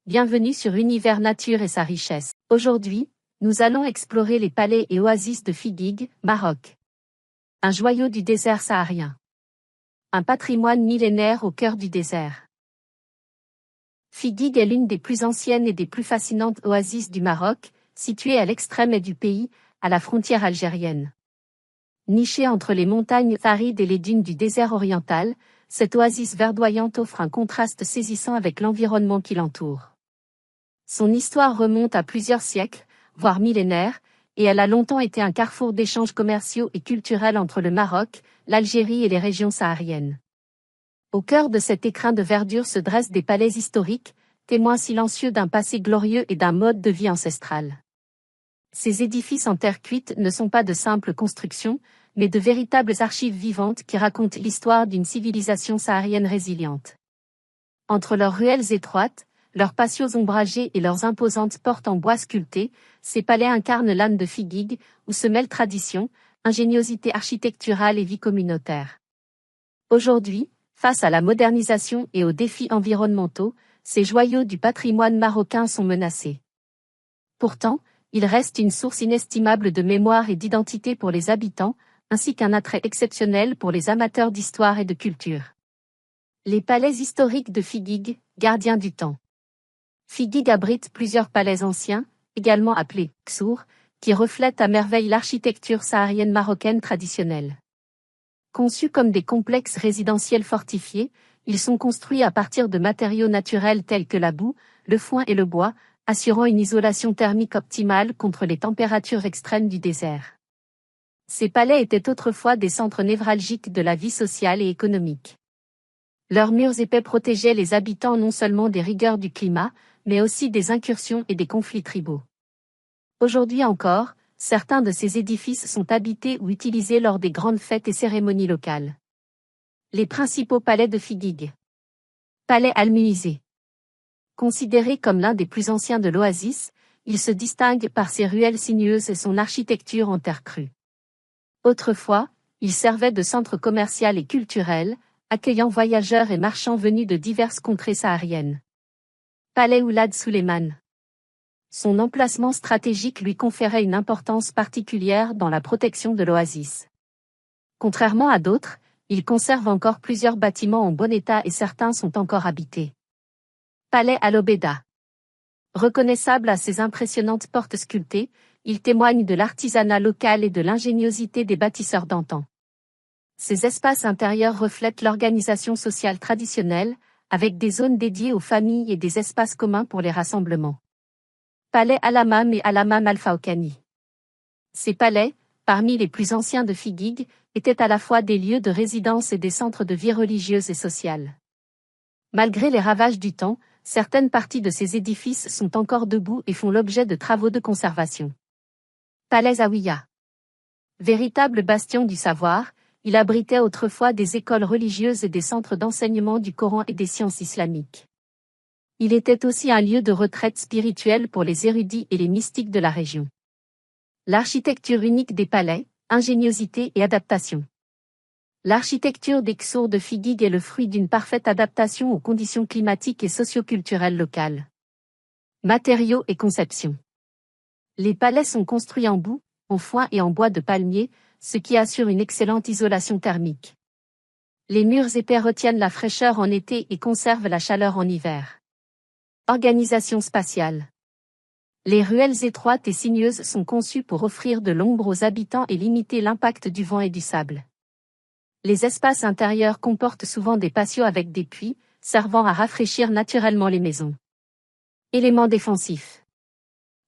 bienvenue sur Univers Nature et sa richesse. Aujourd'hui, nous allons explorer les palais et oasis de Figuig, Maroc. Un joyau du désert saharien. Un patrimoine millénaire au cœur du désert. Figuig est l'une des plus anciennes et des plus fascinantes oasis du Maroc, située à l'extrême est du pays, à la frontière algérienne. Nichée entre les montagnes arides et les dunes du désert oriental, cette oasis verdoyante offre un contraste saisissant avec l'environnement qui l'entoure. Son histoire remonte à plusieurs siècles, voire millénaires, et elle a longtemps été un carrefour d'échanges commerciaux et culturels entre le Maroc, l'Algérie et les régions sahariennes. Au cœur de cet écrin de verdure se dressent des palais historiques, témoins silencieux d'un passé glorieux et d'un mode de vie ancestral. Ces édifices en terre cuite ne sont pas de simples constructions, mais de véritables archives vivantes qui racontent l'histoire d'une civilisation saharienne résiliente. Entre leurs ruelles étroites, leurs patios ombragés et leurs imposantes portes en bois sculpté, ces palais incarnent l'âme de Figuig, où se mêlent tradition, ingéniosité architecturale et vie communautaire. Aujourd'hui, face à la modernisation et aux défis environnementaux, ces joyaux du patrimoine marocain sont menacés. Pourtant, ils restent une source inestimable de mémoire et d'identité pour les habitants, ainsi qu'un attrait exceptionnel pour les amateurs d'histoire et de culture. Les palais historiques de Figuig, gardiens du temps. Figuig abrite plusieurs palais anciens, également appelés Ksour, qui reflètent à merveille l'architecture saharienne marocaine traditionnelle. Conçus comme des complexes résidentiels fortifiés, ils sont construits à partir de matériaux naturels tels que la boue, le foin et le bois, assurant une isolation thermique optimale contre les températures extrêmes du désert. Ces palais étaient autrefois des centres névralgiques de la vie sociale et économique. Leurs murs épais protégeaient les habitants non seulement des rigueurs du climat, mais aussi des incursions et des conflits tribaux. Aujourd'hui encore, certains de ces édifices sont habités ou utilisés lors des grandes fêtes et cérémonies locales. Les principaux palais de Figuig. Palais Almuizé. Considéré comme l'un des plus anciens de l'oasis, il se distingue par ses ruelles sinueuses et son architecture en terre crue. Autrefois, il servait de centre commercial et culturel, accueillant voyageurs et marchands venus de diverses contrées sahariennes. Palais Oulad Souleiman. Son emplacement stratégique lui conférait une importance particulière dans la protection de l'oasis. Contrairement à d'autres, il conserve encore plusieurs bâtiments en bon état et certains sont encore habités. Palais Al-Obeda. Reconnaissable à ses impressionnantes portes sculptées, il témoigne de l'artisanat local et de l'ingéniosité des bâtisseurs d'antan. Ces espaces intérieurs reflètent l'organisation sociale traditionnelle, avec des zones dédiées aux familles et des espaces communs pour les rassemblements. Palais Al-Hammam et Al-Hammam Al-Fawqani. Ces palais, parmi les plus anciens de Figuig, étaient à la fois des lieux de résidence et des centres de vie religieuse et sociale. Malgré les ravages du temps, certaines parties de ces édifices sont encore debout et font l'objet de travaux de conservation. Palais Zawiya. Véritable bastion du savoir, il abritait autrefois des écoles religieuses et des centres d'enseignement du Coran et des sciences islamiques. Il était aussi un lieu de retraite spirituelle pour les érudits et les mystiques de la région. L'architecture unique des palais, ingéniosité et adaptation. L'architecture des Ksour de Figuig est le fruit d'une parfaite adaptation aux conditions climatiques et socioculturelles locales. Matériaux et conception. Les palais sont construits en boue, en foin et en bois de palmier, ce qui assure une excellente isolation thermique. Les murs épais retiennent la fraîcheur en été et conservent la chaleur en hiver. Organisation spatiale. Les ruelles étroites et sinueuses sont conçues pour offrir de l'ombre aux habitants et limiter l'impact du vent et du sable. Les espaces intérieurs comportent souvent des patios avec des puits, servant à rafraîchir naturellement les maisons. Éléments défensifs.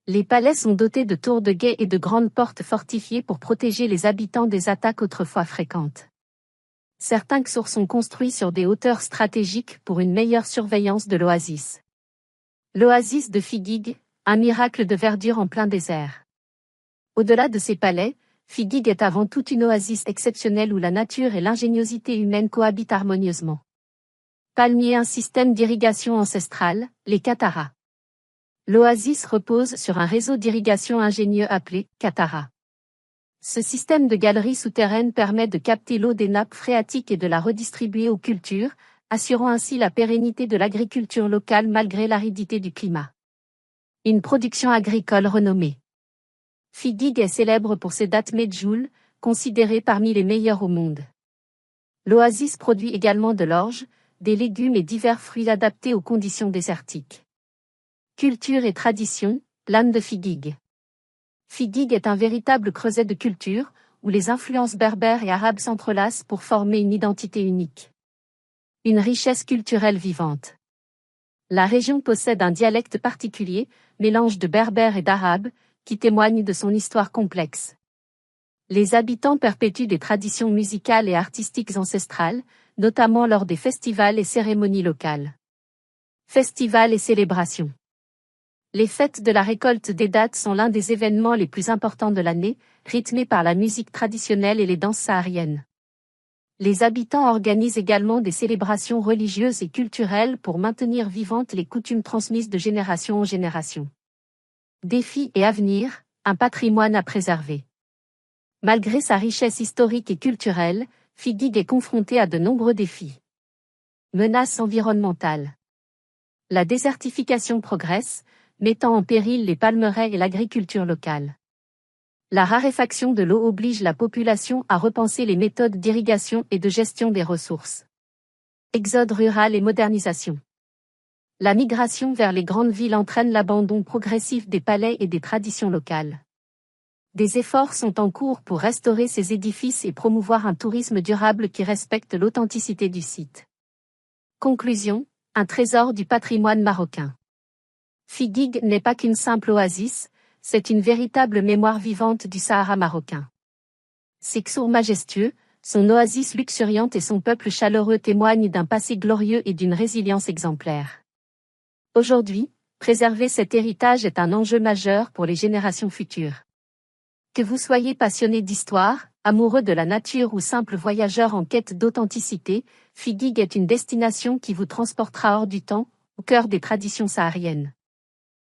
Les palais sont dotés de tours de guet et de grandes portes fortifiées pour protéger les habitants des attaques autrefois fréquentes. Certains ksours sont construits sur des hauteurs stratégiques pour une meilleure surveillance de l'oasis. L'oasis de Figuig, un miracle de verdure en plein désert. Au-delà de ces palais, Figuig est avant tout une oasis exceptionnelle où la nature et l'ingéniosité humaine cohabitent harmonieusement. Palmier, un système d'irrigation ancestrale, les Qataras. L'oasis repose sur un réseau d'irrigation ingénieux appelé Qatara. Ce système de galeries souterraines permet de capter l'eau des nappes phréatiques et de la redistribuer aux cultures, assurant ainsi la pérennité de l'agriculture locale malgré l'aridité du climat. Une production agricole renommée. Figuigue est célèbre pour ses dattes medjool, considérées parmi les meilleures au monde. L'oasis produit également de l'orge, des légumes et divers fruits adaptés aux conditions désertiques. Culture et tradition, l'âne de Figuigue. Figuigue est un véritable creuset de culture, où les influences berbères et arabes s'entrelacent pour former une identité unique. Une richesse culturelle vivante. La région possède un dialecte particulier, mélange de berbère et d'arabe, qui témoigne de son histoire complexe. Les habitants perpétuent des traditions musicales et artistiques ancestrales, notamment lors des festivals et cérémonies locales. Festivals et célébrations. Les fêtes de la récolte des dattes sont l'un des événements les plus importants de l'année, rythmés par la musique traditionnelle et les danses sahariennes. Les habitants organisent également des célébrations religieuses et culturelles pour maintenir vivantes les coutumes transmises de génération en génération. Défis et avenir, un patrimoine à préserver. Malgré sa richesse historique et culturelle, Figuigue est confrontée à de nombreux défis. Menaces environnementales. La désertification progresse, mettant en péril les palmeraies et l'agriculture locale. La raréfaction de l'eau oblige la population à repenser les méthodes d'irrigation et de gestion des ressources. Exode rural et modernisation. La migration vers les grandes villes entraîne l'abandon progressif des palais et des traditions locales. Des efforts sont en cours pour restaurer ces édifices et promouvoir un tourisme durable qui respecte l'authenticité du site. Conclusion, un trésor du patrimoine marocain. Figuigue n'est pas qu'une simple oasis, c'est une véritable mémoire vivante du Sahara marocain. Ses Ksours majestueux, son oasis luxuriante et son peuple chaleureux témoignent d'un passé glorieux et d'une résilience exemplaire. Aujourd'hui, préserver cet héritage est un enjeu majeur pour les générations futures. Que vous soyez passionné d'histoire, amoureux de la nature ou simple voyageur en quête d'authenticité, Figuigue est une destination qui vous transportera hors du temps, au cœur des traditions sahariennes.